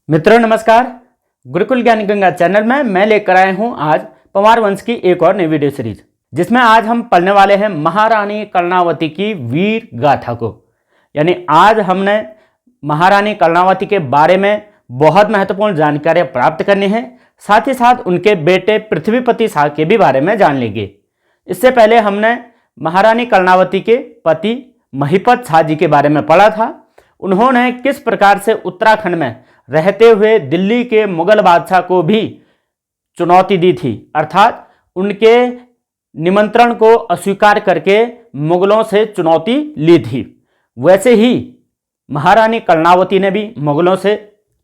मित्रों नमस्कार। गुरुकुल ज्ञान गंगा चैनल में मैं लेकर आया हूं आज पंवार वंश की एक और नई वीडियो सीरीज, जिसमें आज हम पढ़ने वाले हैं महारानी कर्णावती की वीर गाथा को। यानी आज हमने महारानी कर्णावती के बारे में बहुत महत्वपूर्ण जानकारियां प्राप्त करनी है, साथ ही साथ उनके बेटे पृथ्वीपति शाह के भी बारे में जान लेंगे। इससे पहले हमने महारानी कर्णावती के पति महिपत शाह जी के बारे में पढ़ा था। उन्होंने किस प्रकार से उत्तराखंड में रहते हुए दिल्ली के मुगल बादशाह को भी चुनौती दी थी, अर्थात उनके निमंत्रण को अस्वीकार करके मुगलों से चुनौती ली थी। वैसे ही महारानी कर्णावती ने भी मुगलों से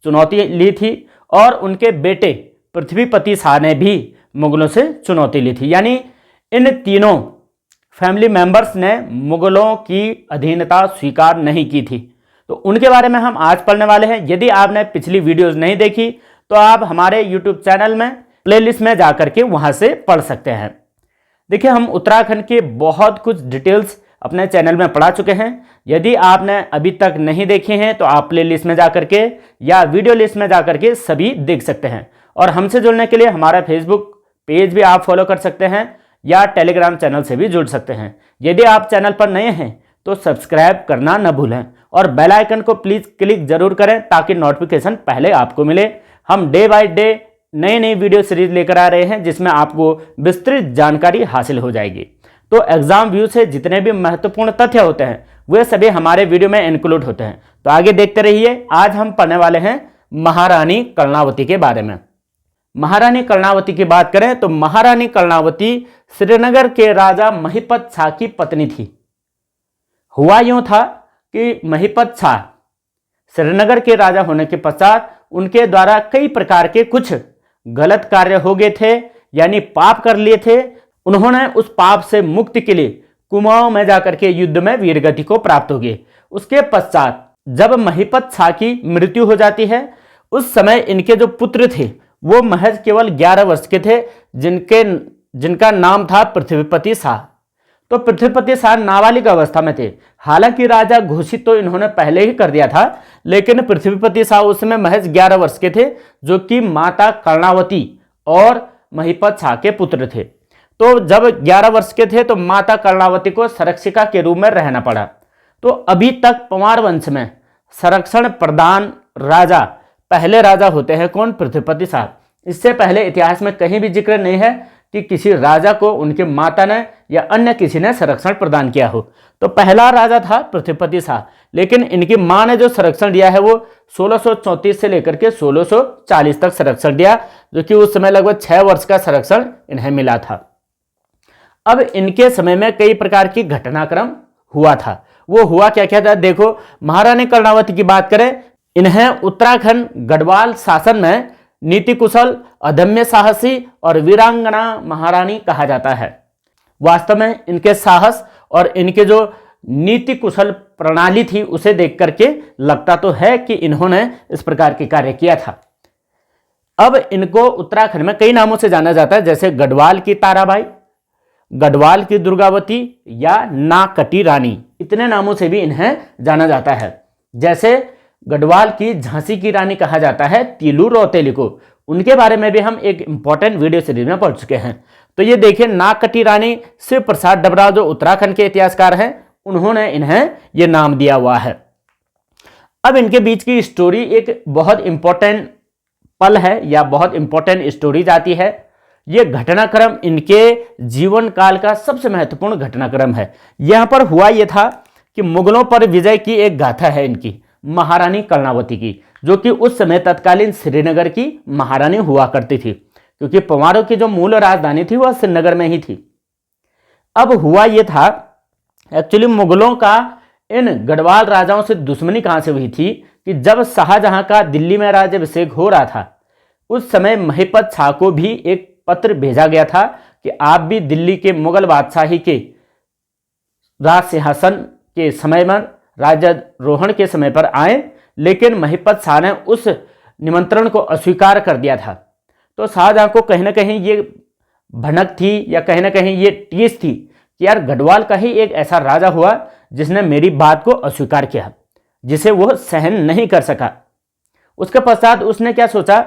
चुनौती ली थी और उनके बेटे पृथ्वीपति शाह ने भी मुगलों से चुनौती ली थी। यानी इन तीनों फैमिली मेंबर्स ने मुगलों की अधीनता स्वीकार नहीं की थी। तो उनके बारे में हम आज पढ़ने वाले हैं। यदि आपने पिछली वीडियोस नहीं देखी तो आप हमारे YouTube चैनल में प्लेलिस्ट में जाकर के वहां से पढ़ सकते हैं। देखिए, हम उत्तराखंड के बहुत कुछ डिटेल्स अपने चैनल में पढ़ा चुके हैं। यदि आपने अभी तक नहीं देखे हैं तो आप प्लेलिस्ट में जाकर के या वीडियो लिस्ट में जाकर के सभी देख सकते हैं। और हमसे जुड़ने के लिए हमारा फेसबुक पेज भी आप फॉलो कर सकते हैं या टेलीग्राम चैनल से भी जुड़ सकते हैं। यदि आप चैनल पर नए हैं तो सब्सक्राइब करना न भूलें और बेल आइकन को प्लीज क्लिक जरूर करें ताकि नोटिफिकेशन पहले आपको मिले। हम डे बाय डे नई नई वीडियो सीरीज लेकर आ रहे हैं जिसमें आपको विस्तृत जानकारी हासिल हो जाएगी। तो एग्जाम व्यू से जितने भी महत्वपूर्ण तथ्य होते हैं वे सभी हमारे वीडियो में इंक्लूड होते हैं। तो आगे देखते रहिए। आज हम पढ़ने वाले हैं महारानी कर्णावती के बारे में। महारानी कर्णावती की बात करें तो महारानी कर्णावती श्रीनगर के राजा महिपत शाह की पत्नी थी। हुआ यूं था कि महिपत शाह श्रीनगर के राजा होने के पश्चात उनके द्वारा कई प्रकार के कुछ गलत कार्य हो गए थे, यानी पाप कर लिए थे। उन्होंने उस पाप से मुक्ति के लिए कुमाऊं में जाकर के युद्ध में वीरगति को प्राप्त हो गए। उसके पश्चात जब महिपत शाह की मृत्यु हो जाती है, उस समय इनके जो पुत्र थे वो महज केवल 11 वर्ष के थे, जिनका नाम था पृथ्वीपति शाह। तो पृथ्वीपति शाह नाबालिग अवस्था में थे। हालांकि राजा घोषित तो इन्होंने पहले ही कर दिया था, लेकिन पृथ्वीपति शाह उस समय महज 11 वर्ष के थे, जो कि माता कर्णावती और महिपत शाह के पुत्र थे। तो जब 11 वर्ष के थे तो माता कर्णावती को संरक्षिका के रूप में रहना पड़ा। तो अभी तक पंवार वंश में संरक्षण प्रदान राजा पहले राजा होते हैं कौन? पृथ्वीपति शाह। इससे पहले इतिहास में कहीं भी जिक्र नहीं है कि किसी राजा को उनके माता ने या अन्य किसी ने संरक्षण प्रदान किया हो। तो पहला राजा था पृथ्वीपति शाह, लेकिन इनकी मां ने जो संरक्षण दिया है वो 1634 से लेकर के 1640 तक संरक्षण दिया, जो कि उस समय लगभग 6 वर्ष का संरक्षण इन्हें मिला था। अब इनके समय में कई प्रकार की घटनाक्रम हुआ था। वो हुआ क्या क्या था देखो। महारानी कर्णावती की बात करें, इन्हें उत्तराखंड गढ़वाल शासन में नीति कुशल, अदम्य साहसी और वीरांगना महारानी कहा जाता है। वास्तव में इनके साहस और इनके जो नीति कुशल प्रणाली थी उसे देख करके लगता तो है कि इन्होंने इस प्रकार के कार्य किया था। अब इनको उत्तराखंड में कई नामों से जाना जाता है, जैसे गढ़वाल की ताराबाई, गढ़वाल की दुर्गावती या नाकटी रानी। इतने नामों से भी इन्हें जाना जाता है। जैसे गढ़वाल की झांसी की रानी कहा जाता है तीलू रौतेली को। उनके बारे में भी हम एक इंपॉर्टेंट वीडियो सीरीज में पढ़ चुके हैं। तो ये देखिए, नाकटी रानी शिव प्रसाद डबराव जो उत्तराखंड के इतिहासकार हैं, उन्होंने इन्हें ये नाम दिया हुआ है। अब इनके बीच की स्टोरी एक बहुत इंपॉर्टेंट पल है या बहुत इंपॉर्टेंट स्टोरी जाती है। ये घटनाक्रम इनके जीवन काल का सबसे महत्वपूर्ण घटनाक्रम है। यहां पर हुआ यह था कि मुगलों पर विजय की एक गाथा है इनकी, महारानी कर्णावती की, जो कि उस समय तत्कालीन श्रीनगर की महारानी हुआ करती थी, क्योंकि पंवारों की जो मूल राजधानी थी वह श्रीनगर में ही थी। अब हुआ यह था, एक्चुअली मुगलों का इन गढ़वाल राजाओं से दुश्मनी कहां से हुई थी कि जब शाहजहां का दिल्ली में राज्याभिषेक हो रहा था, उस समय महिपत शाह को भी एक पत्र भेजा गया था कि आप भी दिल्ली के मुगल बादशाही के राज सिंहासन के समय में राज्यारोहण के समय पर आए, लेकिन महिपत शाह ने उस निमंत्रण को अस्वीकार कर दिया था। तो शाहजहां को कहीं ना कहीं ये भनक थी या कहीं ना कहीं ये टीस थी कि यार गढ़वाल का ही एक ऐसा राजा हुआ जिसने मेरी बात को अस्वीकार किया, जिसे वो सहन नहीं कर सका। उसके पश्चात उसने क्या सोचा,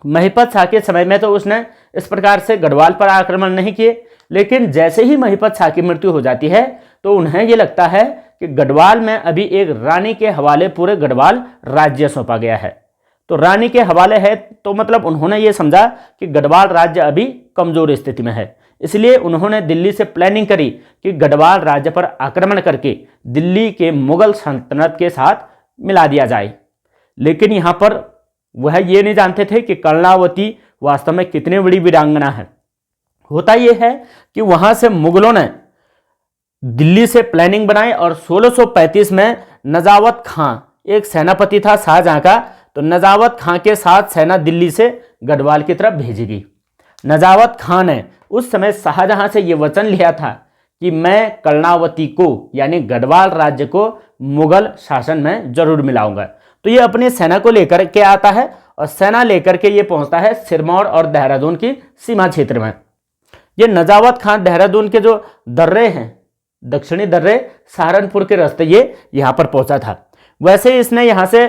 महिपत शाह के समय में तो उसने इस प्रकार से गढ़वाल पर आक्रमण नहीं किए, लेकिन जैसे ही महिपत शाह की मृत्यु हो जाती है तो उन्हें यह लगता है कि गढ़वाल में अभी एक रानी के हवाले पूरे गढ़वाल राज्य सौंपा गया है। तो रानी के हवाले है तो मतलब उन्होंने ये समझा कि गढ़वाल राज्य अभी कमजोर स्थिति में है, इसलिए उन्होंने दिल्ली से प्लानिंग करी कि गढ़वाल राज्य पर आक्रमण करके दिल्ली के मुगल सल्तनत के साथ मिला दिया जाए। लेकिन यहाँ पर वह ये नहीं जानते थे कि कर्णावती वास्तव में कितनी बड़ी वीरांगना है। होता यह है कि वहां से मुगलों ने दिल्ली से प्लानिंग बनाई और 1635 में नजावत खां, एक सेनापति था शाहजहां का, तो नजावत खां के साथ सेना दिल्ली से गढ़वाल की तरफ भेजी गई। नजावत खां ने उस समय शाहजहां से यह वचन लिया था कि मैं कर्णावती को यानी गढ़वाल राज्य को मुगल शासन में जरूर मिलाऊंगा। तो ये अपनी सेना को लेकर के आता है और सेना लेकर के ये पहुंचता है सिरमौर और देहरादून की सीमा क्षेत्र में। ये नजावत खां देहरादून के जो दर्रे हैं, दक्षिणी दर्रे सहारनपुर के रास्ते, ये यहाँ पर पहुंचा था। वैसे इसने यहाँ से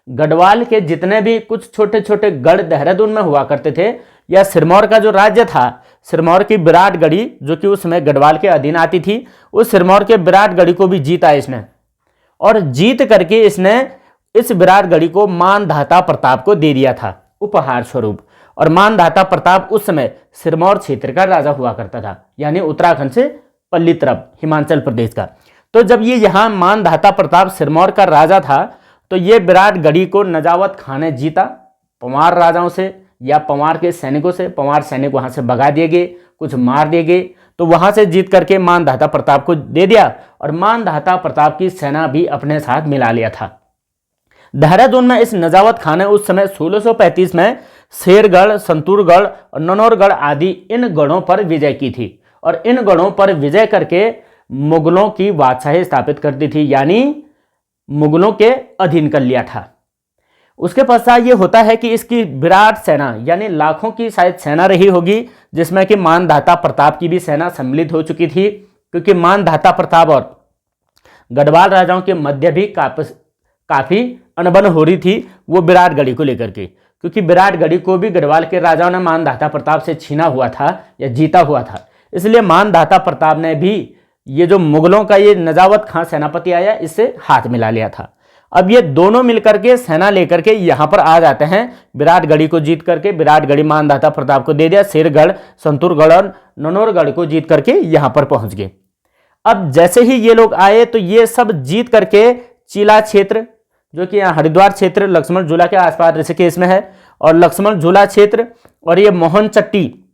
गढ़वाल के जितने भी कुछ छोटे छोटे गढ़ देहरादून में हुआ करते थे, या सिरमौर का जो राज्य था, सिरमौर की विराटगढ़ी जो कि उस समय गढ़वाल के अधीन आती थी, उस सिरमौर के विराटगढ़ी को भी जीता इसने, और जीत करके इसने इस विराटगढ़ी को मानधाता प्रताप को दे दिया था उपहार स्वरूप। और मानधाता प्रताप उस समय सिरमौर क्षेत्र का राजा हुआ करता था, यानी उत्तराखंड से पल्ली तरफ हिमाचल प्रदेश का। तो जब ये यहाँ मानधाता प्रताप सिरमौर का राजा था तो ये विराटगढ़ी को नजावत खां ने जीता पंवार राजाओं से या पंवार के सैनिकों से। पंवार सैनिक वहां से भगा दिए गए, कुछ मार दिए गए, तो वहां से जीत करके मानधाता प्रताप को दे दिया और मानधाता प्रताप की सेना भी अपने साथ मिला लिया था। देहरादून में इस नजावत खां ने उस समय 1635 में शेरगढ़, संतूरगढ़ और ननौरगढ़ आदि इन गढ़ों पर विजय की थी और इन गढ़ों पर विजय करके मुगलों की बादशाही स्थापित कर दी थी, यानी मुगलों के अधीन कर लिया था। उसके पश्चात ये होता है कि इसकी विराट सेना यानी लाखों की शायद सेना रही होगी, जिसमें कि मानधाता प्रताप की भी सेना सम्मिलित हो चुकी थी, क्योंकि मानधाता प्रताप और गढ़वाल राजाओं के मध्य भी काफी अनबन हो रही थी वो विराटगढ़ी को लेकर के, क्योंकि विराटगढ़ी को भी गढ़वाल के राजाओं ने मानधाता प्रताप से छीना हुआ था या जीता हुआ था। इसलिए मानधाता प्रताप ने भी ये जो मुगलों का ये नजावत खां सेनापति आया, इससे हाथ मिला लिया था। अब ये दोनों मिलकर के सेना लेकर के यहाँ पर आ जाते हैं। विराटगढ़ी को जीत करके विराटगढ़ी मानधाता प्रताप को दे दिया, शेरगढ़, संतूरगढ़ और ननौरगढ़ को जीत करके यहाँ पर पहुंच गए। अब जैसे ही ये लोग आए तो ये सब जीत करके चिला क्षेत्र जो कि यहाँ हरिद्वार क्षेत्र लक्ष्मण झूला के आसपास ऋषिकेश में है, और लक्ष्मण झूला क्षेत्र और ये मोहनचट्टी,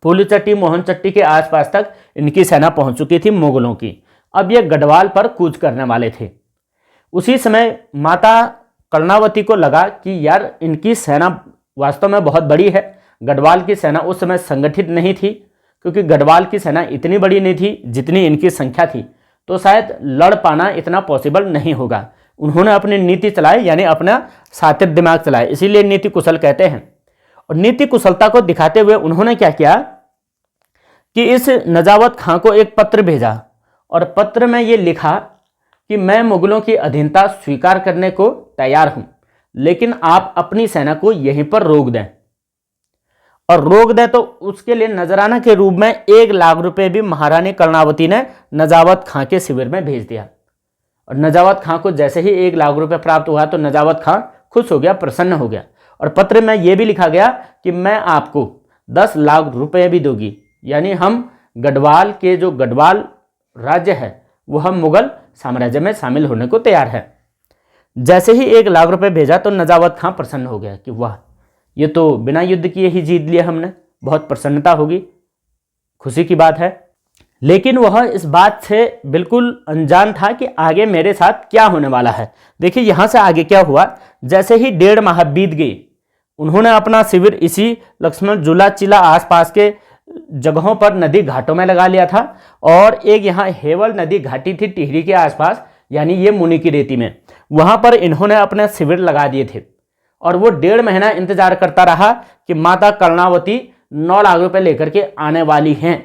फूलचट्टी, मोहनचट्टी के आसपास तक इनकी सेना पहुंच चुकी थी मुगलों की। अब ये गढ़वाल पर कूच करने वाले थे। उसी समय माता कर्णावती को लगा कि यार इनकी सेना वास्तव में बहुत बड़ी है। गढ़वाल की सेना उस समय संगठित नहीं थी, क्योंकि गढ़वाल की सेना इतनी बड़ी नहीं थी जितनी इनकी संख्या थी, तो शायद लड़ पाना इतना पॉसिबल नहीं होगा। उन्होंने अपनी नीति चलाई, यानी अपना सातिर दिमाग चलाए, इसीलिए नीति कुशल कहते हैं। और नीति कुशलता को दिखाते हुए उन्होंने क्या किया कि इस नजावत खां को एक पत्र भेजा और पत्र में ये लिखा कि मैं मुगलों की अधीनता स्वीकार करने को तैयार हूं, लेकिन आप अपनी सेना को यहीं पर रोक दें। और रोक दें तो उसके लिए नजराना के रूप में 1 लाख रुपए भी महारानी कर्णावती ने नजावत खां के शिविर में भेज दिया। और नजावत खां को जैसे ही 1 लाख रुपए प्राप्त हुआ तो नजावत खां खुश हो गया, प्रसन्न हो गया। और पत्र में यह भी लिखा गया कि मैं आपको 10 लाख रुपए भी दूंगी, यानी हम गढ़वाल के जो गढ़वाल राज्य है वो हम मुगल साम्राज्य में शामिल होने को तैयार है। जैसे ही 1 लाख रुपए भेजा तो नजावत खां प्रसन्न हो गया कि वाह, ये तो बिना युद्ध किए ही जीत लिया हमने, बहुत प्रसन्नता होगी, खुशी की बात है। लेकिन वह इस बात से बिल्कुल अनजान था कि आगे मेरे साथ क्या होने वाला है। देखिए यहाँ से आगे क्या हुआ। जैसे ही 1.5 माह बीत गए, उन्होंने अपना शिविर इसी लक्ष्मण झूला चिला आसपास के जगहों पर नदी घाटों में लगा लिया था, और एक यहाँ हेवल नदी घाटी थी टिहरी के आसपास, यानी ये मुनि की रेती में, वहां पर इन्होंने अपने शिविर लगा दिए थे। और वो 1.5 महीना इंतजार करता रहा कि माता कर्णावती 9 लाख रुपए लेकर के आने वाली हैं।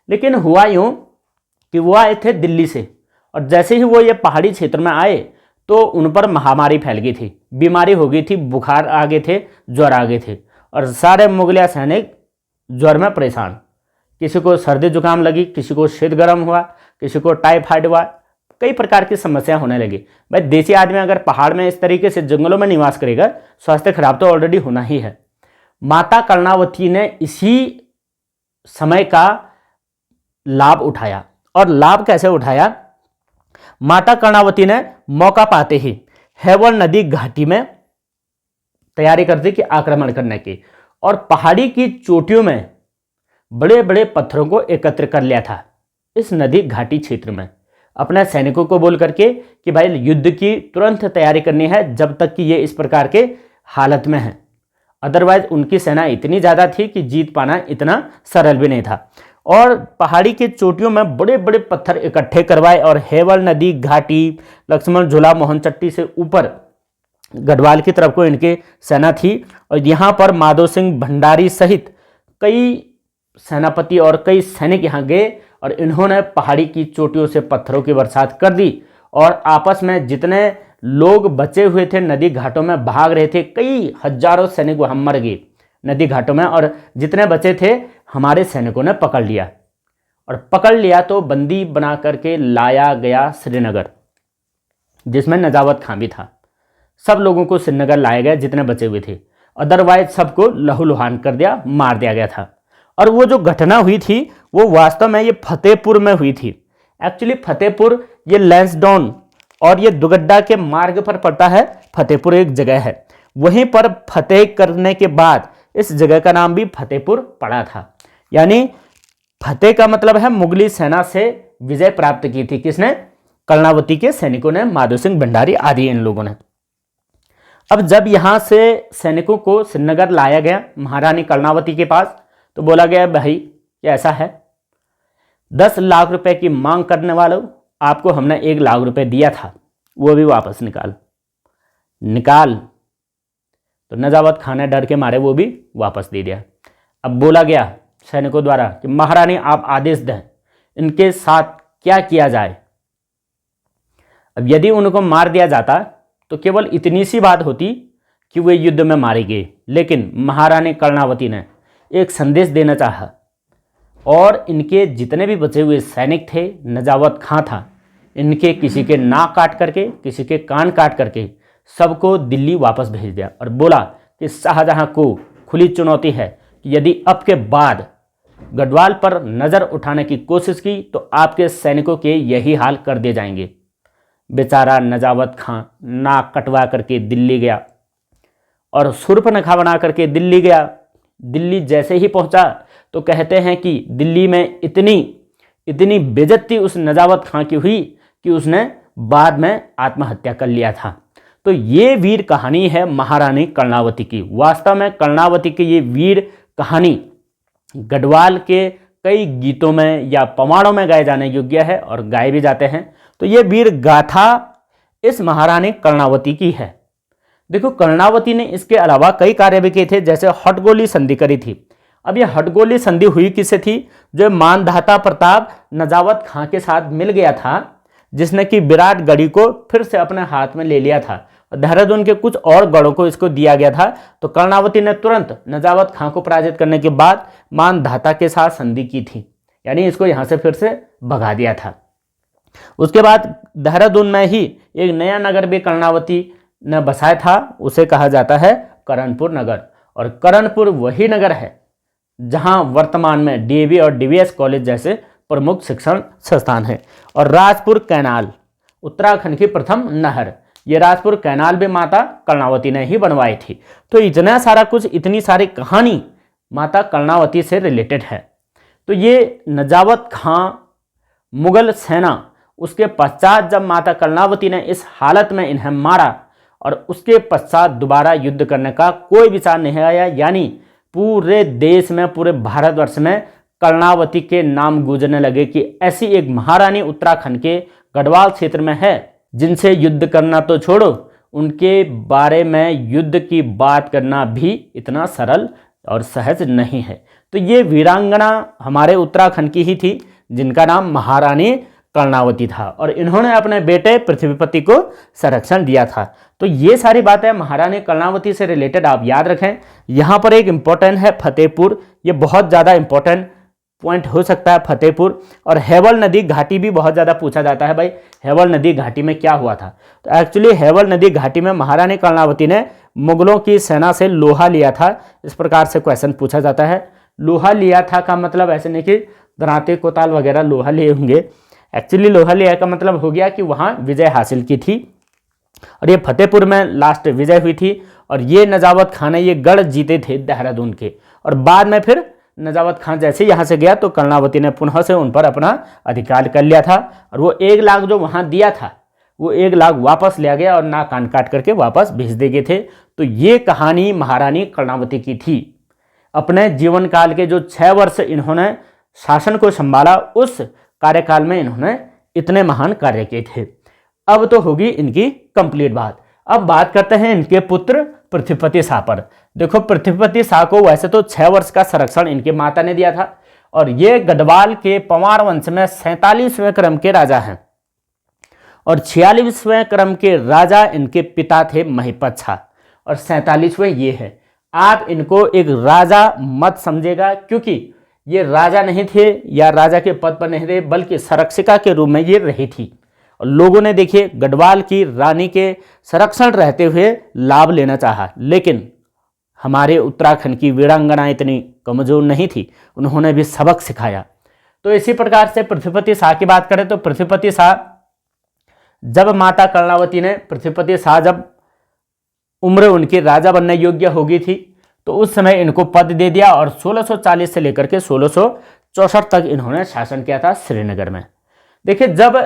लेकिन हुआ यूं कि वो आए थे दिल्ली से, और जैसे ही वो ये पहाड़ी क्षेत्र में आए तो उन पर महामारी फैल गई थी, बीमारी हो गई थी, बुखार आ गए थे, ज्वर आ गए थे और सारे मुगलिया सैनिक ज्वर में परेशान। किसी को सर्दी जुकाम लगी, किसी को शीत गर्म हुआ, किसी को टाइफाइड हुआ, कई प्रकार की समस्या होने लगी। भाई देसी आदमी अगर पहाड़ में इस तरीके से जंगलों में निवास करेगा, स्वास्थ्य खराब तो ऑलरेडी होना ही है। माता कर्णावती ने इसी समय का लाभ उठाया। और लाभ कैसे उठाया? माता कर्णावती ने मौका पाते ही हेवल नदी घाटी में तैयारी कर दी कि आक्रमण करने की, और पहाड़ी की चोटियों में बड़े बड़े पत्थरों को एकत्र कर लिया था इस नदी घाटी क्षेत्र में, अपने सैनिकों को बोल करके कि भाई युद्ध की तुरंत तैयारी करनी है जब तक कि ये इस प्रकार के हालत में है। अदरवाइज उनकी सेना इतनी ज़्यादा थी कि जीत पाना इतना सरल भी नहीं था। और पहाड़ी की चोटियों में बड़े बड़े पत्थर इकट्ठे करवाए और हेवल नदी घाटी, लक्ष्मण झूला, मोहनचट्टी से ऊपर गढ़वाल की तरफ को इनकी सेना थी। और यहाँ पर माधो सिंह भंडारी सहित कई सेनापति और कई सैनिक यहाँ गए और इन्होंने पहाड़ी की चोटियों से पत्थरों की बरसात कर दी। और आपस में जितने लोग बचे हुए थे नदी घाटों में भाग रहे थे, कई हजारों सैनिक वहाँ मर गए नदी घाटों में, और जितने बचे थे हमारे सैनिकों ने पकड़ लिया। और पकड़ लिया तो बंदी बना करके लाया गया श्रीनगर, जिसमें नजावत खां भी था। सब लोगों को श्रीनगर लाया गया जितने बचे हुए थे, अदरवाइज सबको लहूलुहान कर दिया, मार दिया गया था। और वो जो घटना हुई थी वो वास्तव में ये फतेहपुर में हुई थी। एक्चुअली फतेहपुर ये लैंसडाउन और ये दुगड्डा के मार्ग पर पड़ता है। फतेहपुर एक जगह है, वहीं पर फतेह करने के बाद इस जगह का नाम भी फतेहपुर पड़ा था। यानी फतेह का मतलब है मुगली सेना से विजय प्राप्त की थी। किसने? कर्णावती के सैनिकों ने, माधो सिंह भंडारी आदि इन लोगों ने। अब जब यहां से सैनिकों को श्रीनगर लाया गया महारानी कर्णावती के पास, तो बोला गया भाई क्या ऐसा है, 10 लाख रुपए की मांग करने वालों, आपको हमने 1 लाख रुपए दिया था, वो भी वापस निकाल। तो नजावत खान ने डर के मारे वो भी वापस दे दिया। अब बोला गया सैनिकों द्वारा कि महारानी आप आदेश दें, इनके साथ क्या किया जाए। अब यदि उनको मार दिया जाता तो केवल इतनी सी बात होती कि वे युद्ध में मारे गए, लेकिन महारानी कर्णावती ने एक संदेश देना चाहा और इनके जितने भी बचे हुए सैनिक थे, नजावत खां था, इनके किसी के नाक काट करके, किसी के कान काट करके सबको दिल्ली वापस भेज दिया। और बोला कि शाहजहां को खुली चुनौती है कि यदि अब के बाद गढ़वाल पर नज़र उठाने की कोशिश की तो आपके सैनिकों के यही हाल कर दिए जाएंगे। बेचारा नजावत खां नाक कटवा करके दिल्ली गया और शूर्पणखा बना करके दिल्ली गया। दिल्ली जैसे ही पहुंचा तो कहते हैं कि दिल्ली में इतनी बेइज्जती उस नजावत खां की हुई कि उसने बाद में आत्महत्या कर लिया था। तो ये वीर कहानी है महारानी कर्णावती की। वास्तव में कर्णावती की ये वीर कहानी गढ़वाल के कई गीतों में या पवाड़ों में गाए जाने योग्य है और गाए भी जाते हैं। तो ये वीर गाथा इस महारानी कर्णावती की है। देखो कर्णावती ने इसके अलावा कई कार्य भी किए थे, जैसे हटगोली संधि करी थी। अब ये हटगोली संधि हुई किससे थी? जो मानधाता प्रताप नजावत खां के साथ मिल गया था, जिसने कि विराट गढ़ी को फिर से अपने हाथ में ले लिया था। देहरादून के कुछ और गढ़ों को इसको दिया गया था। तो कर्णावती ने तुरंत नजावत खां को पराजित करने के बाद मानधाता के साथ संधि की थी, यानी इसको यहाँ से फिर से भगा दिया था। उसके बाद देहरादून में ही एक नया नगर भी कर्णावती ने बसाया था, उसे कहा जाता है करणपुर नगर। और करणपुर वही नगर है जहां वर्तमान में डीएवी और डीवीएस कॉलेज जैसे प्रमुख शिक्षण संस्थान हैं। और राजपुर कैनाल उत्तराखंड की प्रथम नहर, ये राजपुर कैनाल भी माता कर्णावती ने ही बनवाई थी। तो इतना सारा कुछ, इतनी सारी कहानी माता कर्णावती से रिलेटेड है। तो ये नजावत खां मुगल सेना, उसके पश्चात जब माता कर्णावती ने इस हालत में इन्हें मारा और उसके पश्चात दोबारा युद्ध करने का कोई विचार नहीं आया, यानी पूरे देश में, पूरे भारतवर्ष में कर्णावती के नाम गूंजने लगे कि ऐसी एक महारानी उत्तराखंड के गढ़वाल क्षेत्र में है जिनसे युद्ध करना तो छोड़ो, उनके बारे में युद्ध की बात करना भी इतना सरल और सहज नहीं है। तो ये वीरांगना हमारे उत्तराखंड की ही थी जिनका नाम महारानी कर्णावती था और इन्होंने अपने बेटे पृथ्वीपति को संरक्षण दिया था। तो ये सारी बातें महारानी कर्णावती से रिलेटेड आप याद रखें। यहाँ पर एक इम्पोर्टेंट है फतेहपुर, ये बहुत ज़्यादा इम्पोर्टेंट पॉइंट हो सकता है फतेहपुर। और हेवल नदी घाटी भी बहुत ज़्यादा पूछा जाता है, भाई हेवल नदी घाटी में क्या हुआ था। तो एक्चुअली हेवल नदी घाटी में महारानी कर्णावती ने मुगलों की सेना से लोहा लिया था, इस प्रकार से क्वेश्चन पूछा जाता है। लोहा लिया था का मतलब ऐसे नहीं कि दराते कोताल वगैरह लोहा लिए होंगे, एक्चुअली लोहा लिया का मतलब हो गया कि वहाँ विजय हासिल की थी और ये फतेहपुर में लास्ट विजय हुई थी। और ये नजावत खान है, ये गढ़ जीते थे देहरादून के। और बाद में फिर नजावत खान जैसे यहाँ से गया तो कर्णावती ने पुनः से उन पर अपना अधिकार कर लिया था और वो 1 लाख जो वहाँ दिया था वो 1 लाख वापस लिया गया और ना कान काट करके वापस भेज दे गए थे। तो ये कहानी महारानी कर्णावती की थी। अपने जीवन काल के जो 6 वर्ष इन्होंने शासन को संभाला, उस कार्यकाल में इन्होंने इतने महान कार्य किए थे। अब तो होगी इनकी कंप्लीट बात। अब बात करते हैं इनके पुत्र पृथ्वीपति शाह पर। देखो पृथ्वीपति शाह को वैसे तो 6 वर्ष का संरक्षण इनकी माता ने दिया था और ये गढ़वाल के पंवार वंश में 47वें क्रम के राजा हैं और 46वें क्रम के राजा इनके पिता थे महिपत शाह और 47वें ये है। आप इनको एक राजा मत समझेगा क्योंकि ये राजा नहीं थे या राजा के पद पर नहीं थे, बल्कि संरक्षिका के रूप में ये रही थी। और लोगों ने देखिए गढ़वाल की रानी के संरक्षण रहते हुए लाभ लेना चाहा, लेकिन हमारे उत्तराखंड की वीरांगना इतनी कमजोर नहीं थी, उन्होंने भी सबक सिखाया। तो इसी प्रकार से पृथ्वीपति शाह की बात करें तो पृथ्वीपति शाह जब माता कर्णावती ने पृथ्वीपति शाह जब उम्र उनकी राजा बनने योग्य हो गई थी तो उस समय इनको पद दे दिया और 1640 से लेकर के 1664 तक इन्होंने शासन किया था श्रीनगर में। देखिए जब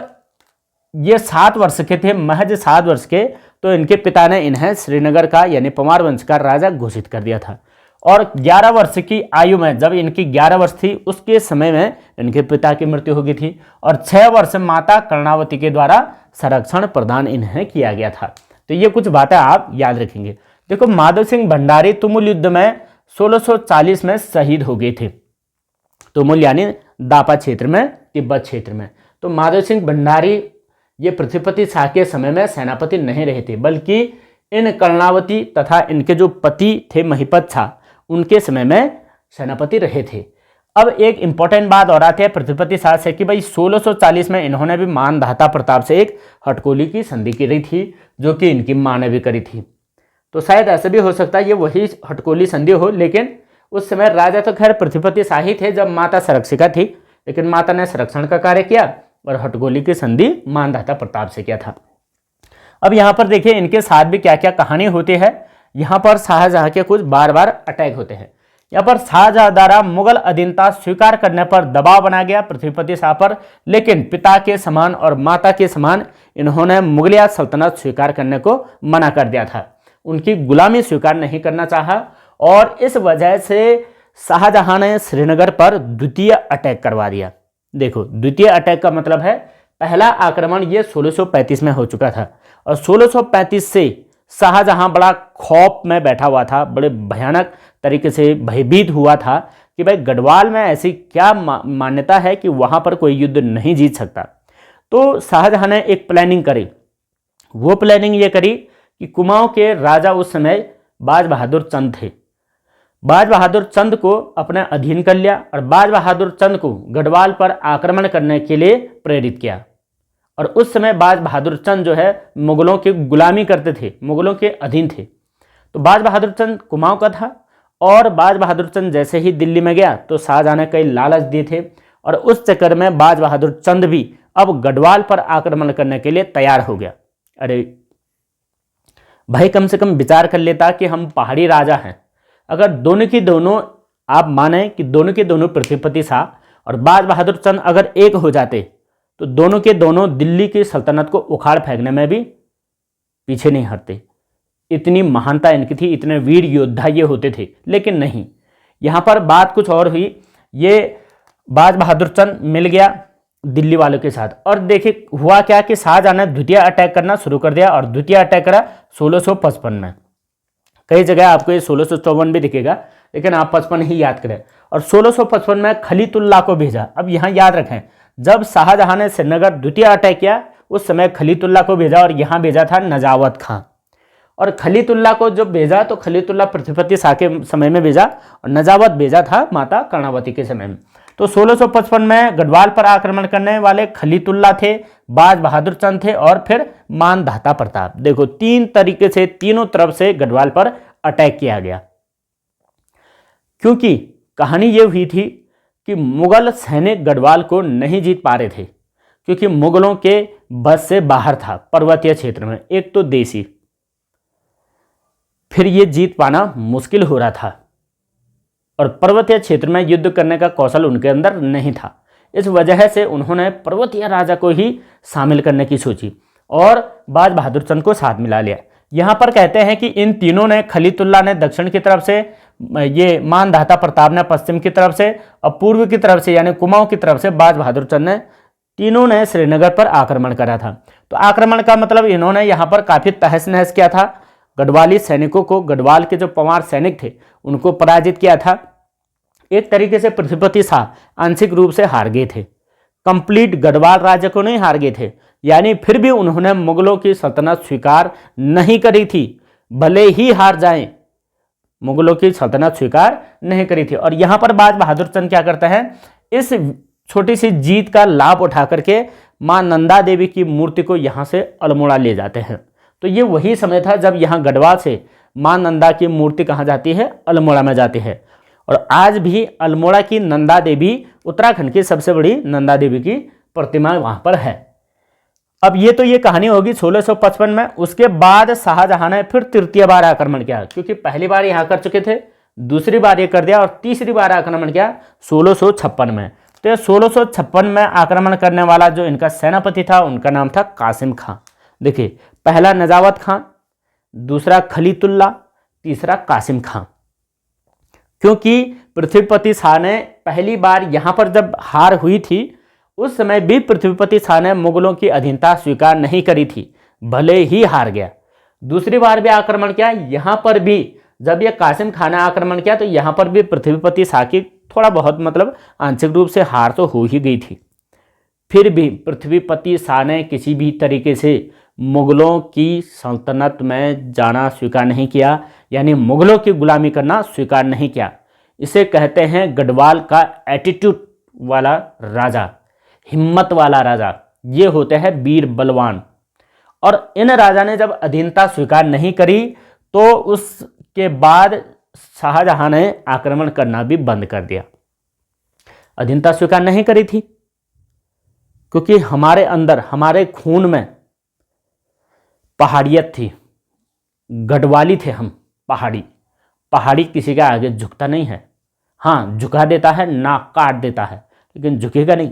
ये 7 वर्ष के थे, महज 7 वर्ष के, तो इनके पिता ने इन्हें श्रीनगर का यानी पंवार वंश का राजा घोषित कर दिया था। और 11 वर्ष की आयु में, जब इनकी 11 वर्ष थी उसके समय में इनके पिता की मृत्यु हो गई थी और 6 वर्ष माता कर्णावती के द्वारा संरक्षण प्रदान इन्हें किया गया था। तो ये कुछ बातें आप याद रखेंगे। देखो माधव सिंह भंडारी तुमुल युद्ध में 1640 में शहीद हो गए थे, तुमुल यानी दापा क्षेत्र में, तिब्बत क्षेत्र में। तो माधव सिंह भंडारी ये पृथ्वीपति शाह के समय में सेनापति नहीं रहे थे, बल्कि इन कर्णावती तथा इनके जो पति थे महिपत शाह उनके समय में सेनापति रहे थे। अब एक इंपॉर्टेंट बात और आती है पृथ्वीपति शाह से कि भाई 1640 में इन्होंने भी मानधाता प्रताप से एक हटकोली की संधि की थी, जो कि इनकी मां ने भी करी थी। तो शायद ऐसा भी हो सकता है ये वही हटकोली संधि हो, लेकिन उस समय राजा तो खैर पृथ्वीपति शाह ही थे जब माता संरक्षिका थी, लेकिन माता ने संरक्षण का कार्य किया और हटकोली की संधि मानधाता प्रताप से किया था। अब यहाँ पर देखिए इनके साथ भी क्या क्या कहानी होती है। यहाँ पर शाहजहां के कुछ बार बार अटैक होते हैं। यहाँ पर शाहजहां द्वारा मुगल अधीनता स्वीकार करने पर दबाव बना गया पृथ्वीपति शाह पर, लेकिन पिता के समान और माता के समान इन्होंने मुगलिया सल्तनत स्वीकार करने को मना कर दिया था, उनकी गुलामी स्वीकार नहीं करना चाहा और इस वजह से शाहजहां ने श्रीनगर पर द्वितीय अटैक करवा दिया। देखो द्वितीय अटैक का मतलब है पहला आक्रमण ये 1635 में हो चुका था और 1635 से शाहजहां बड़ा खौफ में बैठा हुआ था, बड़े भयानक तरीके से भयभीत हुआ था कि भाई गढ़वाल में ऐसी क्या मान्यता है कि वहां पर कोई युद्ध नहीं जीत सकता। तो शाहजहां ने एक प्लानिंग करी। वो प्लानिंग ये करी कि कुमाऊं के राजा उस समय बाज बहादुर चंद थे, बाज बहादुर चंद को अपने अधीन कर लिया और बाज बहादुर चंद को गढ़वाल पर आक्रमण करने के लिए प्रेरित किया। और उस समय बाज बहादुर चंद जो है मुगलों की गुलामी करते थे, मुगलों के अधीन थे। तो बाज बहादुर चंद कुमाऊं का था और बाज बहादुर चंद जैसे ही दिल्ली में गया तो शाहजहां ने कई लालच दिए थे और उस चक्कर में बाज बहादुर चंद भी अब गढ़वाल पर आक्रमण करने के लिए तैयार हो गया। अरे भाई कम से कम विचार कर लेता कि हम पहाड़ी राजा हैं, अगर दोनों की दोनों आप माने कि दोनों के दोनों पृथ्वीपति शाह और बाज बहादुर चंद अगर एक हो जाते तो दोनों के दोनों दिल्ली की सल्तनत को उखाड़ फेंकने में भी पीछे नहीं हटते। इतनी महानता इनकी थी, इतने वीर योद्धा ये होते थे। लेकिन नहीं, यहाँ पर बात कुछ और हुई। ये बाज बहादुर चंद मिल गया दिल्ली वालों के साथ और देखिए हुआ क्या कि शाहजहां ने द्वितीय अटैक करना शुरू कर दिया और द्वितीय अटैक करा 1655 में। कई जगह आपको ये 1654 भी दिखेगा, लेकिन आप 55 ही याद करें। और 1655 में खलीतुल्लाह को भेजा। अब यहाँ याद रखें जब शाहजहां ने श्रीनगर द्वितीय अटैक किया उस समय खलीतुल्लाह को भेजा और यहाँ भेजा था नजावत खां। और खलीतुल्लाह को जब भेजा तो खलीतुल्लाह पृथ्वीपति शाह के समय में भेजा और नजावत भेजा था माता कर्णावती के समय में। तो 1655 में गढ़वाल पर आक्रमण करने वाले खलीतुल्लाह थे, बाज बहादुर चंद थे और फिर मानधाता प्रताप। देखो 3 तरीके से तीनों तरफ से गढ़वाल पर अटैक किया गया, क्योंकि कहानी ये हुई थी कि मुगल सैनिक गढ़वाल को नहीं जीत पा रहे थे, क्योंकि मुगलों के बस से बाहर था पर्वतीय क्षेत्र में, एक तो देसी, फिर ये जीत पाना मुश्किल हो रहा था और पर्वतीय क्षेत्र में युद्ध करने का कौशल उनके अंदर नहीं था। इस वजह से उन्होंने पर्वतीय राजा को ही शामिल करने की सोची और बाज बहादुर चंद को साथ मिला लिया। यहाँ पर कहते हैं कि इन तीनों ने, खलीतुल्लाह ने दक्षिण की तरफ से, ये मानधाता प्रताप ने पश्चिम की तरफ से और पूर्व की तरफ से यानी कुमाऊं की तरफ से बाज बहादुर चंद ने, तीनों ने श्रीनगर पर आक्रमण करा था। तो आक्रमण का मतलब इन्होंने यहाँ पर काफ़ी तहस नहस किया था, गढ़वाली सैनिकों को, गढ़वाल के जो पंवार सैनिक थे उनको पराजित किया था। एक तरीके से पृथ्वीपति शाह आंशिक रूप से हार गए थे, कंप्लीट गढ़वाल राज्य को नहीं हार गए थे, यानी फिर भी उन्होंने मुगलों की सल्तनत स्वीकार नहीं करी थी, भले ही हार जाएं, मुगलों की सल्तनत स्वीकार नहीं करी थी। और यहाँ पर बाज बहादुर चंद क्या करते हैं, इस छोटी सी जीत का लाभ उठा करके मां नंदा देवी की मूर्ति को यहाँ से अल्मोड़ा ले जाते हैं। तो ये वही समय था जब यहाँ गढ़वाल से मां नंदा की मूर्ति कहाँ जाती है, अल्मोड़ा में जाती है। और आज भी अल्मोड़ा की नंदा देवी उत्तराखंड की सबसे बड़ी नंदा देवी की प्रतिमा वहाँ पर है। अब ये तो ये कहानी होगी 1655 में। उसके बाद शाहजहां ने फिर तृतीय बार आक्रमण किया, क्योंकि पहली बार यहाँ कर चुके थे, दूसरी बार ये कर दिया और तीसरी बार आक्रमण किया 1656 में। तो ये 1656 में आक्रमण करने वाला जो इनका सेनापति था उनका नाम था कासिम खां। देखिए, पहला नजावत खां, दूसरा खलीतुल्लाह, तीसरा कासिम खां। क्योंकि पृथ्वीपति शाह ने पहली बार यहाँ पर जब हार हुई थी उस समय भी पृथ्वीपति शाह ने मुगलों की अधीनता स्वीकार नहीं करी थी, भले ही हार गया। दूसरी बार भी आक्रमण किया, यहाँ पर भी जब ये कासिम खां ने आक्रमण किया तो यहाँ पर भी पृथ्वीपति शाह की थोड़ा बहुत मतलब आंशिक रूप से हार तो हो ही गई थी। फिर भी पृथ्वीपति शाह ने किसी भी तरीके से मुगलों की सल्तनत में जाना स्वीकार नहीं किया, यानी मुगलों की गुलामी करना स्वीकार नहीं किया। इसे कहते हैं गढ़वाल का एटीट्यूड वाला राजा, हिम्मत वाला राजा। ये होते हैं वीर बलवान। और इन राजा ने जब अधीनता स्वीकार नहीं करी तो उसके बाद शाहजहां ने आक्रमण करना भी बंद कर दिया। अधीनता स्वीकार नहीं करी थी क्योंकि हमारे अंदर, हमारे खून में पहाड़ियत थी, गढ़वाली थे हम, पहाड़ी किसी के आगे झुकता नहीं है। हाँ, झुका देता है, नाक काट देता है, लेकिन झुकेगा नहीं।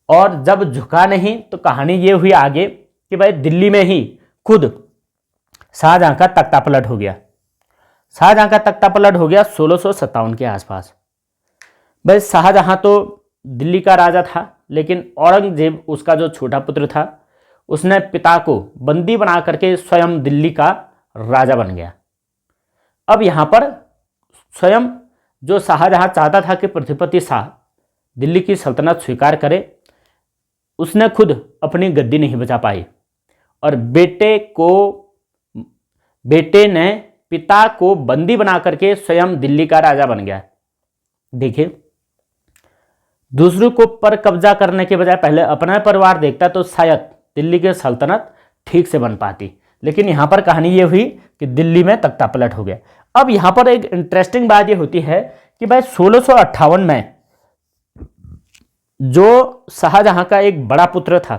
और जब झुका नहीं तो कहानी ये हुई आगे कि भाई दिल्ली में ही खुद शाहजहां का तख्ता पलट हो गया। शाहजहां का तख्ता पलट हो गया 1657 के आसपास। भाई शाहजहां तो दिल्ली का राजा था, लेकिन औरंगजेब उसका जो छोटा पुत्र था उसने पिता को बंदी बना करके स्वयं दिल्ली का राजा बन गया। अब यहाँ पर स्वयं जो शाहजहां चाहता था कि पृथ्वीपति शाह दिल्ली की सल्तनत स्वीकार करे, उसने खुद अपनी गद्दी नहीं बचा पाई और बेटे ने पिता को बंदी बना करके स्वयं दिल्ली का राजा बन गया। देखिए, दूसरों को पर कब्जा करने के बजाय पहले अपना परिवार देखता तो शायद दिल्ली की सल्तनत ठीक से बन पाती, लेकिन यहाँ पर कहानी ये हुई कि दिल्ली में तख्ता पलट हो गया। अब यहाँ पर एक इंटरेस्टिंग बात ये होती है कि भाई 1658 में जो शाहजहां का एक बड़ा पुत्र था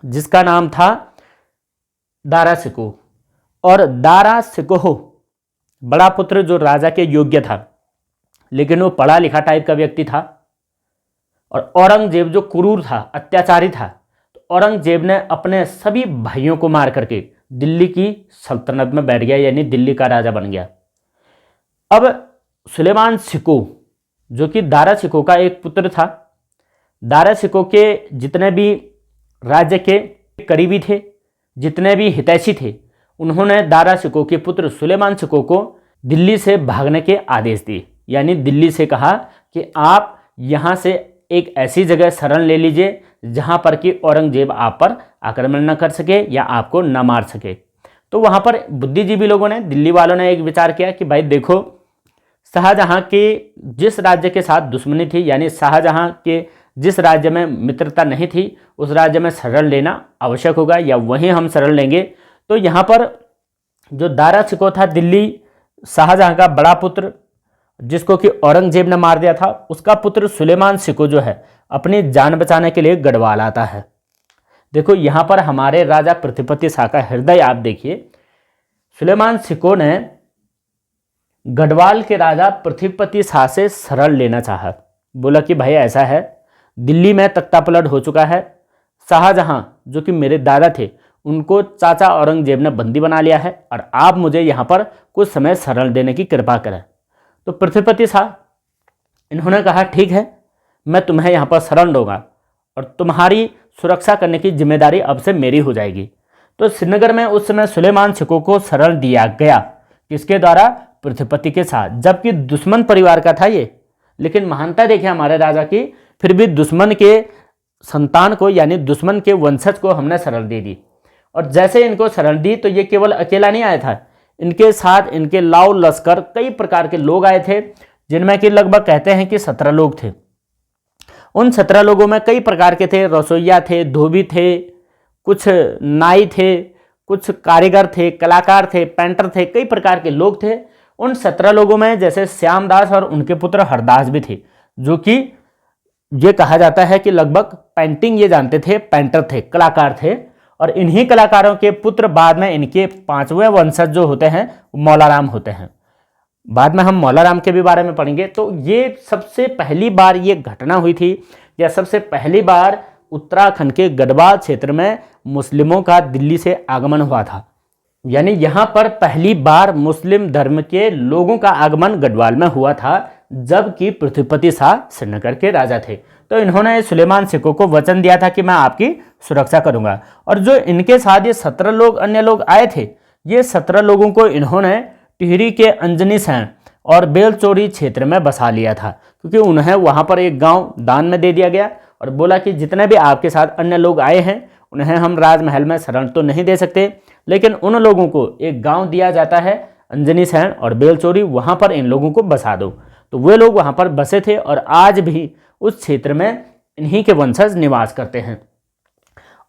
जिसका नाम था दारा शिकोह, और दारा शिकोह बड़ा पुत्र जो राजा के योग्य था, लेकिन वो पढ़ा लिखा टाइप का व्यक्ति था। और औरंगजेब जो क्रूर था, अत्याचारी था, तो औरंगजेब ने अपने सभी भाइयों को मार करके दिल्ली की सल्तनत में बैठ गया, यानी दिल्ली का राजा बन गया। अब सुलेमान शिकोह जो कि दारा शिकोह का एक पुत्र था, दारा शिकोह के जितने भी राज्य के करीबी थे, जितने भी हितैषी थे, उन्होंने दारा शिकोह के पुत्र सुलेमान शिकोह को दिल्ली से भागने के आदेश दिए। यानी दिल्ली से कहा कि आप यहाँ से एक ऐसी जगह शरण ले लीजिए जहां पर कि औरंगजेब आप पर आक्रमण न कर सके या आपको न मार सके। तो वहां पर बुद्धिजीवी लोगों ने, दिल्ली वालों ने एक विचार किया कि भाई देखो, शाहजहां के जिस राज्य के साथ दुश्मनी थी, यानी शाहजहां के जिस राज्य में मित्रता नहीं थी, उस राज्य में शरण लेना आवश्यक होगा, या वहीं हम शरण लेंगे। तो यहाँ पर जो दारा शिकोह था, दिल्ली शाहजहां का बड़ा पुत्र जिसको कि औरंगजेब ने मार दिया था, उसका पुत्र सुलेमान शिकोह जो है अपनी जान बचाने के लिए गढ़वाल आता है। देखो यहाँ पर हमारे राजा पृथ्वीपति शाह का हृदय आप देखिए। सुलेमान शिकोह ने गढ़वाल के राजा पृथ्वीपति शाह से शरण लेना चाहा। बोला कि भाई ऐसा है, दिल्ली में तख्तापलट हो चुका है, शाहजहां जो कि मेरे दादा थे उनको चाचा औरंगजेब ने बंदी बना लिया है, और आप मुझे यहाँ पर कुछ समय शरण देने की कृपा करें। तो पृथ्वीपति शाह इन्होंने कहा ठीक है, मैं तुम्हें यहाँ पर शरण दूंगा और तुम्हारी सुरक्षा करने की जिम्मेदारी अब से मेरी हो जाएगी। तो श्रीनगर में उस समय सुलेमान शिकोह को शरण दिया गया, किसके द्वारा? पृथ्वीपति के साथ, जबकि दुश्मन परिवार का था ये। लेकिन महानता देखिए हमारे राजा की, फिर भी दुश्मन के संतान को, यानी दुश्मन के वंशज को हमने शरण दे दी। और जैसे इनको शरण दी तो ये केवल अकेला नहीं आया था, इनके साथ इनके लाव लश्कर कई प्रकार के लोग आए थे, जिनमें कि लगभग कहते हैं कि 17 लोग थे। उन 17 लोगों में कई प्रकार के थे, रसोइया थे, धोबी थे, कुछ नाई थे, कुछ कारीगर थे, कलाकार थे, पेंटर थे, कई प्रकार के लोग थे। उन 17 लोगों में जैसे श्यामदास और उनके पुत्र हरदास भी थे, जो कि ये कहा जाता है कि लगभग पेंटिंग ये जानते थे, पेंटर थे, कलाकार थे। और इन्हीं कलाकारों के पुत्र बाद में इनके 5वें वंशज जो होते हैं मौलाराम होते हैं। बाद में हम मौलाराम के भी बारे में पढ़ेंगे। तो ये सबसे पहली बार ये घटना हुई थी, या सबसे पहली बार उत्तराखंड के गढ़वाल क्षेत्र में मुस्लिमों का दिल्ली से आगमन हुआ था। यानी यहाँ पर पहली बार मुस्लिम धर्म के लोगों का आगमन गढ़वाल में हुआ था, जबकि पृथ्वीपति शाह श्रीनगर के राजा थे। तो इन्होंने सुलेमान शिकोह को वचन दिया था कि मैं आपकी सुरक्षा करूंगा। और जो इनके साथ ये 17 लोग अन्य लोग आए थे, ये 17 लोगों को इन्होंने टिहरी के अंजनी सैन और बेलचौरी क्षेत्र में बसा लिया था, क्योंकि उन्हें वहां पर एक गांव दान में दे दिया गया और बोला कि जितने भी आपके साथ अन्य लोग आए हैं उन्हें हम राजमहल में शरण तो नहीं दे सकते, लेकिन उन लोगों को एक गांव दिया जाता है अंजनी सैन और बेलचौरी, वहां पर इन लोगों को बसा दो। तो वे लोग वहां पर बसे थे और आज भी उस क्षेत्र में इन्हीं के वंशज निवास करते हैं।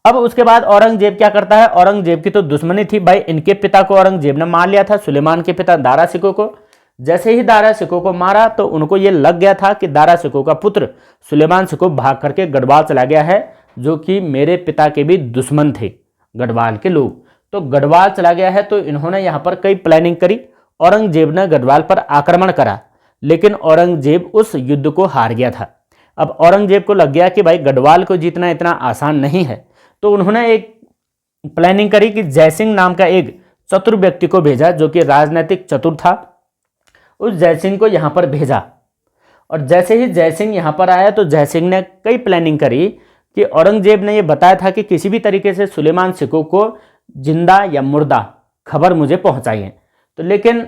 अब उसके बाद औरंगजेब क्या करता है? औरंगजेब की तो दुश्मनी थी भाई, इनके पिता को औरंगजेब ने मार लिया था, सुलेमान के पिता दारा शिकोह को। जैसे ही दारा शिकोह को मारा तो उनको ये लग गया था कि दारा शिकोह का पुत्र सुलेमान शिकोह भाग करके गढ़वाल चला गया है, जो कि मेरे पिता के भी दुश्मन थे गढ़वाल के लोग। तो गढ़वाल चला गया है, तो इन्होंने यहाँ पर कई प्लानिंग करी। औरंगजेब ने गढ़वाल पर आक्रमण करा, लेकिन औरंगजेब उस युद्ध को हार गया था। अब औरंगजेब को लग गया कि भाई गढ़वाल को जीतना इतना आसान नहीं है, तो उन्होंने एक प्लानिंग करी कि जयसिंह नाम का एक चतुर व्यक्ति को भेजा, जो कि राजनीतिक चतुर था। उस जयसिंह को यहाँ पर भेजा, और जैसे ही जयसिंह यहाँ पर आया तो जयसिंह ने कई प्लानिंग करी कि औरंगजेब ने यह बताया था कि किसी भी तरीके से सुलेमान शिकोह को जिंदा या मुर्दा खबर मुझे पहुंचाइए। तो लेकिन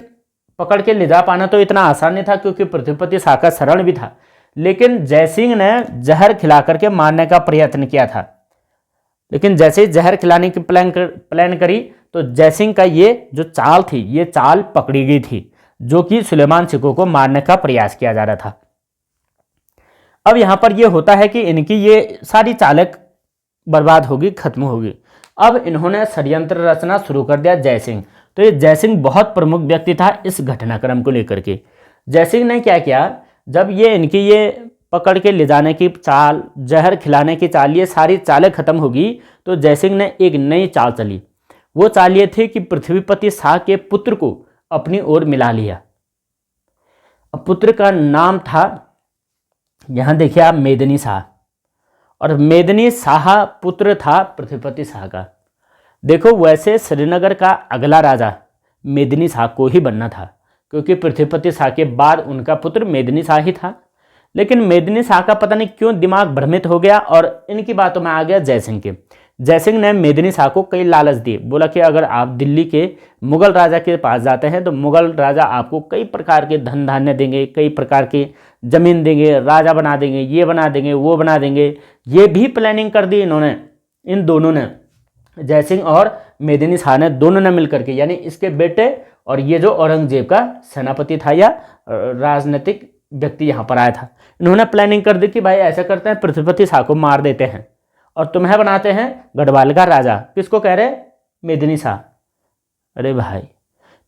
पकड़ के ले जा पाना तो इतना आसान नहीं था, क्योंकि पृथ्वीपति शाह का शरण भी था। लेकिन जयसिंह ने जहर खिला करके मारने का प्रयत्न किया था, लेकिन जैसे ही जहर खिलाने की प्लान करी तो जयसिंह का ये जो चाल थी, ये चाल पकड़ी गई थी, जो कि सुलेमान शिकोह को मारने का प्रयास किया जा रहा था। अब यहां पर यह होता है कि इनकी ये सारी चालें बर्बाद होगी, खत्म होगी। अब इन्होंने षड्यंत्र रचना शुरू कर दिया जयसिंह। तो ये जयसिंह बहुत प्रमुख व्यक्ति था इस घटनाक्रम को लेकर के। जयसिंह ने क्या किया, जब ये इनकी ये पकड़ के ले जाने की चाल, जहर खिलाने की चाल, ये सारी चालें खत्म होगी, तो जयसिंह ने एक नई चाल चली। वो चाल ये थी कि पृथ्वीपति शाह के पुत्र को अपनी ओर मिला लिया। अब पुत्र का नाम था, यहां देखिए आप, मेदिनी शाह, और मेदिनी शाह पुत्र था पृथ्वीपति शाह का। देखो वैसे श्रीनगर का अगला राजा मेदिनी शाह को ही बनना था, क्योंकि पृथ्वीपति शाह के बाद उनका पुत्र मेदिनी शाह ही था। लेकिन मेदिनी शाह का पता नहीं क्यों दिमाग भ्रमित हो गया और इनकी बातों में आ गया जयसिंह के। जयसिंह ने मेदिनी शाह को कई लालच दिए, बोला कि अगर आप दिल्ली के मुगल राजा के पास जाते हैं तो मुगल राजा आपको कई प्रकार के धन धान्य देंगे, कई प्रकार की जमीन देंगे, राजा बना देंगे, ये बना देंगे, वो बना देंगे। ये भी प्लानिंग कर दी इन्होंने, इन दोनों ने, जयसिंह और मेदिनी शाह ने, दोनों ने मिलकर के, यानी इसके बेटे और ये जो औरंगजेब का सेनापति था या राजनीतिक व्यक्ति यहाँ पर आया था, इन्होंने प्लानिंग कर दी कि भाई ऐसा करते हैं, पृथ्वीपति शाह को मार देते हैं और तुम्हें बनाते हैं गढ़वाल का राजा। किसको कह रहे? मेदिनी शाह। अरे भाई,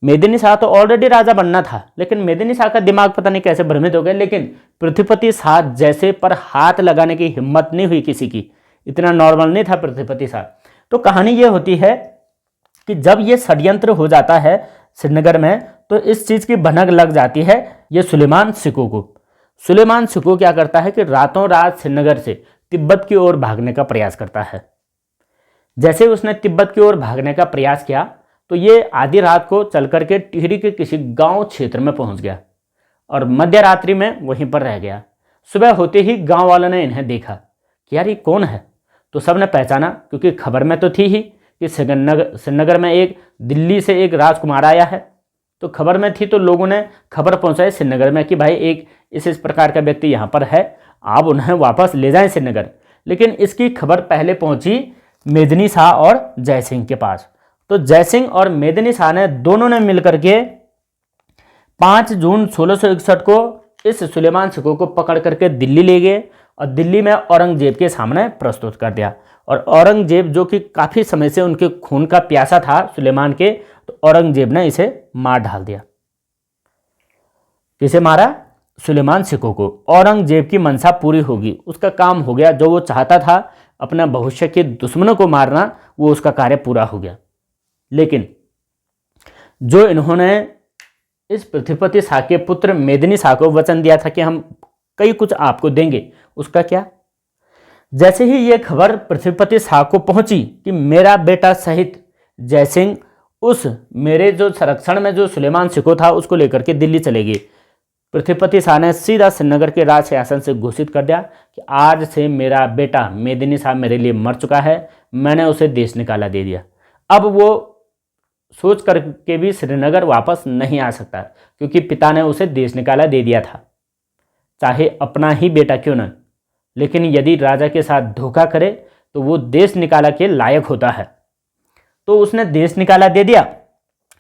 मेदिनी शाह तो ऑलरेडी राजा बनना था, लेकिन मेदिनी शाह का दिमाग पता नहीं कैसे भ्रमित हो गया, लेकिन पृथ्वीपति शाह जैसे पर हाथ लगाने की हिम्मत नहीं हुई किसी की, इतना नॉर्मल नहीं था पृथ्वीपति शाह। तो कहानी ये होती है कि जब ये षड्यंत्र हो जाता है श्रीनगर में, तो इस चीज़ की भनक लग जाती है ये सुलेमान सिको को। सुलेमान सिको क्या करता है कि रातों रात श्रीनगर से तिब्बत की ओर भागने का प्रयास करता है। जैसे उसने तिब्बत की ओर भागने का प्रयास किया तो ये आधी रात को चल करके टिहरी के किसी गांव क्षेत्र में पहुंच गया और मध्य रात्रि में वहीं पर रह गया। सुबह होते ही गांव वालों ने इन्हें देखा कि यार ये कौन है, तो सब ने पहचाना, क्योंकि खबर में तो थी ही कि श्रीनगर में एक दिल्ली से एक राजकुमार आया है। तो खबर में थी, तो लोगों ने खबर पहुंचाई श्रीनगर में कि भाई एक इस प्रकार का व्यक्ति यहाँ पर है, आप उन्हें वापस ले जाएं श्रीनगर। लेकिन इसकी खबर पहले पहुंची मेदिनी शाह और जयसिंह के पास। तो जयसिंह और मेदिनी शाह ने दोनों ने मिलकर के 5 जून 1661 को इस सुलेमान सिको को पकड़ करके दिल्ली ले गए और दिल्ली में औरंगजेब के सामने प्रस्तुत कर दिया। और औरंगजेब, जो कि काफ़ी समय से उनके खून का प्यासा था सुलेमान के, तो औरंगजेब ने इसे मार डाल दिया। किसे मारा? सुलेमान सिको को। औरंगजेब की मंशा पूरी होगी, उसका काम हो गया, जो वो चाहता था अपना भविष्य के दुश्मनों को मारना, वो उसका कार्य पूरा हो गया। लेकिन जो इन्होंने इस पृथ्वीपति शाह के पुत्र मेदिनी शाह को वचन दिया था कि हम कई कुछ आपको देंगे, उसका क्या? जैसे ही ये खबर पृथ्वीपति शाह को पहुंची कि मेरा बेटा सहित जयसिंह उस मेरे जो संरक्षण में जो सुलेमान सिको था उसको लेकर के दिल्ली चले गए, पृथ्वीपति शाह ने सीधा श्रीनगर के राज शासन से घोषित कर दिया कि आज से मेरा बेटा मेदिनी शाह मेरे लिए मर चुका है, मैंने उसे देश निकाला दे दिया। अब वो सोच करके भी श्रीनगर वापस नहीं आ सकता, क्योंकि पिता ने उसे देश निकाला दे दिया था, चाहे अपना ही बेटा क्यों न। लेकिन यदि राजा के साथ धोखा करे तो वो देश निकाला के लायक होता है। तो उसने देश निकाला दे दिया।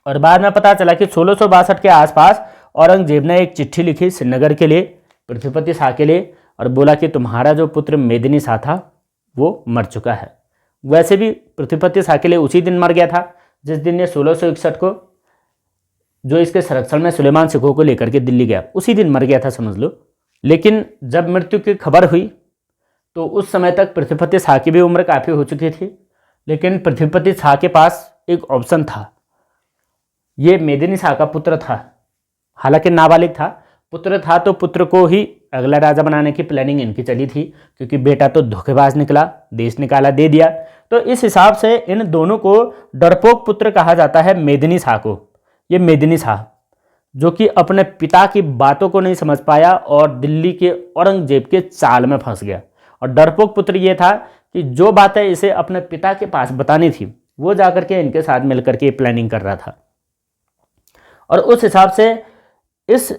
और बाद में पता चला कि 1662 के आसपास औरंगजेब ने एक चिट्ठी लिखी श्रीनगर के लिए, पृथ्वीपति शाह के लिए, और बोला कि तुम्हारा जो पुत्र मेदिनी शाह था वो मर चुका है। वैसे भी पृथ्वीपति शाह के लिए उसी दिन मर गया था जिस दिन ये 1661 को जो इसके संरक्षण में सुलेमान सिको को लेकर के दिल्ली गया, उसी दिन मर गया था समझ लो। लेकिन जब मृत्यु की खबर हुई तो उस समय तक पृथ्वीपति शाह की भी उम्र काफ़ी हो चुकी थी, लेकिन पृथ्वीपति शाह के पास एक ऑप्शन था। ये मेदिनी शाह का पुत्र था, हालांकि नाबालिग था, पुत्र था, तो पुत्र को ही अगला राजा बनाने की प्लानिंग इनकी चली थी, क्योंकि बेटा तो धोखेबाज निकला, देश निकाला दे दिया। तो इस हिसाब से इन दोनों को डरपोक पुत्र कहा जाता है, मेदिनी शाह को। ये मेदिनी शाह जो कि अपने पिता की बातों को नहीं समझ पाया और दिल्ली के औरंगजेब के चाल में फंस गया। और डरपोक पुत्र ये था कि जो बातें इसे अपने पिता के पास बतानी थी वो जाकर के इनके साथ मिलकर के प्लानिंग कर रहा था। और उस हिसाब से इस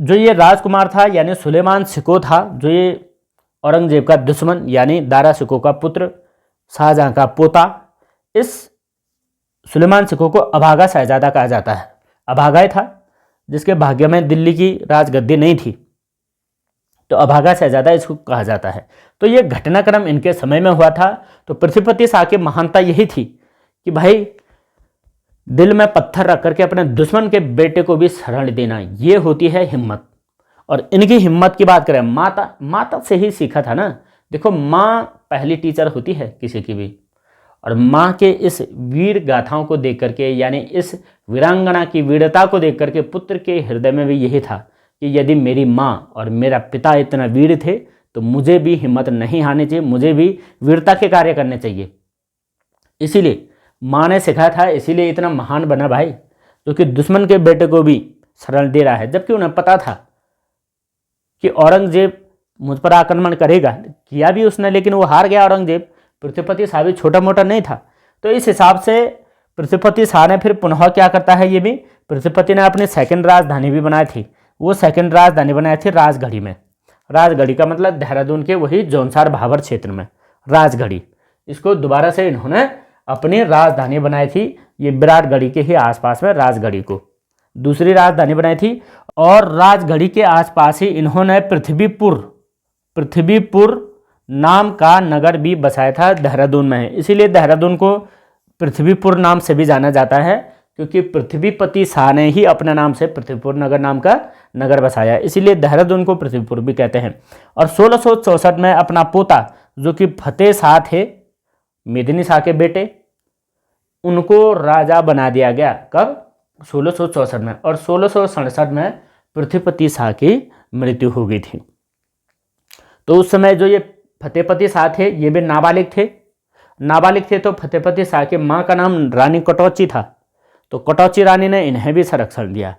जो ये राजकुमार था यानी सुलेमान सिको था, जो ये औरंगजेब का दुश्मन यानी दारा सिको का पुत्र, शाहजहां का पोता, इस सुलेमान सिको को अभागा शहजादा कहा जाता है। अभागा ही था जिसके भाग्य में दिल्ली की राजगद्दी नहीं थी, तो अभागा शहजादा इसको कहा जाता है। तो ये घटनाक्रम इनके समय में हुआ था। तो पृथ्वीपति शाह की महानता यही थी कि भाई दिल में पत्थर रख करके अपने दुश्मन के बेटे को भी शरण देना, ये होती है हिम्मत। और इनकी हिम्मत की बात करें, माता से ही सीखा था ना। देखो, माँ पहली टीचर होती है किसी की भी, और माँ के इस वीर गाथाओं को देख करके यानी इस वीरांगना की वीरता को देख करके पुत्र के हृदय में भी यही था कि यदि मेरी माँ और मेरा पिता इतना वीर थे तो मुझे भी हिम्मत नहीं हारनी चाहिए, मुझे भी वीरता के कार्य करने चाहिए। इसीलिए माँ ने सिखाया था, इसीलिए इतना महान बना भाई, क्योंकि दुश्मन के बेटे को भी शरण दे रहा है। जबकि उन्हें पता था कि औरंगजेब मुझ पर आक्रमण करेगा, किया भी उसने, लेकिन वो हार गया औरंगजेब। पृथ्वीपति शाह भी छोटा मोटा नहीं था। तो इस हिसाब से पृथ्वीपति शाह ने फिर पुनः क्या करता है, ये भी पृथ्वीपति ने अपनी सेकंड राजधानी भी बनाई थी। वो सेकंड राजधानी बनाई थी राजगढ़ी में। राजगढ़ी का मतलब देहरादून के वही जौनसार भाबर क्षेत्र में राजगढ़ी, इसको दोबारा से इन्होंने अपनी राजधानी बनाई थी। ये विराटगढ़ी के ही आसपास में राजगढ़ी को दूसरी राजधानी बनाई थी। और राजगढ़ी के आसपास ही इन्होंने पृथ्वीपुर नाम का नगर भी बसाया था देहरादून में। इसीलिए देहरादून को पृथ्वीपुर नाम से भी जाना जाता है, क्योंकि पृथ्वीपति शाह ने ही अपने नाम से पृथ्वीपुर नगर नाम का नगर बसाया, इसीलिए देहरादून को पृथ्वीपुर भी कहते हैं। और 1664 में अपना पोता जो कि फतेह शाह थे, मेदिनी शाह के बेटे, उनको राजा बना दिया गया। कब? 1664 में। और 1667 में पृथ्वीपति शाह की मृत्यु हो गई थी। तो उस समय जो ये फतेहपति शाह थे ये भी नाबालिग थे। तो फतेहपति शाह के माँ का नाम रानी कटौची था। तो कटौची रानी ने इन्हें भी संरक्षण दिया,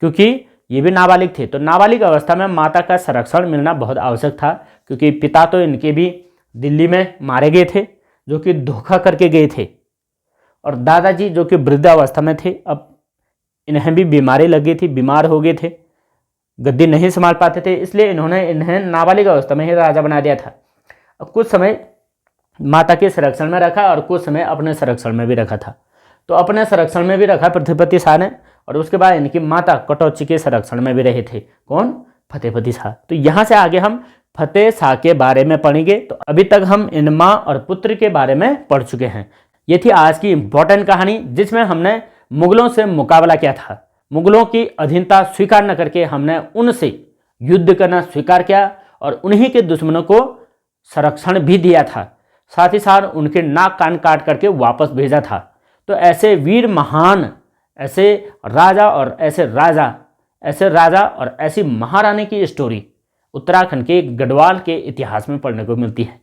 क्योंकि ये भी नाबालिग थे। तो नाबालिग अवस्था में माता का संरक्षण मिलना बहुत आवश्यक था, क्योंकि पिता तो इनके भी दिल्ली में मारे गए थे, जो कि धोखा करके गए थे। और दादाजी जो कि वृद्ध अवस्था में थे, अब इन्हें भी बीमारी लग गई थी, बीमार हो गए थे, गद्दी नहीं संभाल पाते थे, इसलिए इन्होंने इन्हें नाबालिग अवस्था में ही राजा बना दिया था। अब कुछ समय माता के संरक्षण में रखा और कुछ समय अपने संरक्षण में भी रखा था। तो अपने संरक्षण में भी रखा पृथ्वीपति शाह ने, और उसके बाद इनकी माता कटौची के संरक्षण में भी रहे थे। कौन? फतेहपति शाह। तो यहाँ से आगे हम फतेह शाह के बारे में पढ़ेंगे। तो अभी तक हम इन माँ और पुत्र के बारे में पढ़ चुके हैं। ये थी आज की इंपॉर्टेंट कहानी, जिसमें हमने मुगलों से मुकाबला किया था। मुगलों की अधीनता स्वीकार न करके हमने उनसे युद्ध करना स्वीकार किया और उन्हीं के दुश्मनों को संरक्षण भी दिया था। साथ ही साथ उनके नाक कान काट करके वापस भेजा था। तो ऐसे वीर महान, ऐसे राजा और ऐसी महारानी की स्टोरी उत्तराखंड के गढ़वाल के इतिहास में पढ़ने को मिलती है।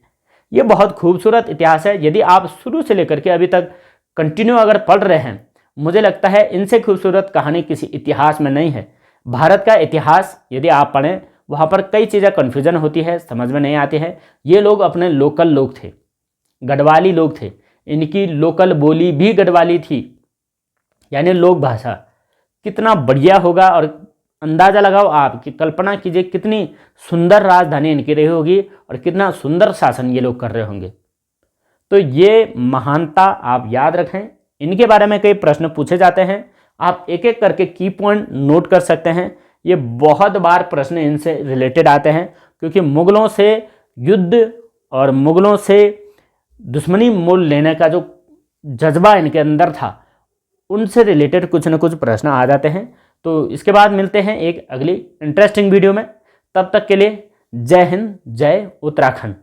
ये बहुत खूबसूरत इतिहास है। यदि आप शुरू से लेकर के अभी तक कंटिन्यू अगर पढ़ रहे हैं, मुझे लगता है इनसे खूबसूरत कहानी किसी इतिहास में नहीं है। भारत का इतिहास यदि आप पढ़ें, वहाँ पर कई चीज़ें कन्फ्यूजन होती है, समझ में नहीं आती है। ये लोग अपने लोकल लोग थे, गढ़वाली लोग थे। इनकी लोकल बोली भी गढ़वाली थी, यानी लोक भाषा। कितना बढ़िया होगा, और अंदाज़ा लगाओ आप कि कल्पना कीजिए कितनी सुंदर राजधानी इनकी रही होगी और कितना सुंदर शासन ये लोग कर रहे होंगे। तो ये महानता आप याद रखें। इनके बारे में कई प्रश्न पूछे जाते हैं, आप एक एक करके की पॉइंट नोट कर सकते हैं। ये बहुत बार प्रश्न इनसे रिलेटेड आते हैं, क्योंकि मुगलों से युद्ध और मुगलों से दुश्मनी मोल लेने का जो जज्बा इनके अंदर था, उनसे रिलेटेड कुछ न कुछ प्रश्न आ जाते हैं। तो इसके बाद मिलते हैं एक अगली इंटरेस्टिंग वीडियो में। तब तक के लिए जय हिंद, जय उत्तराखंड।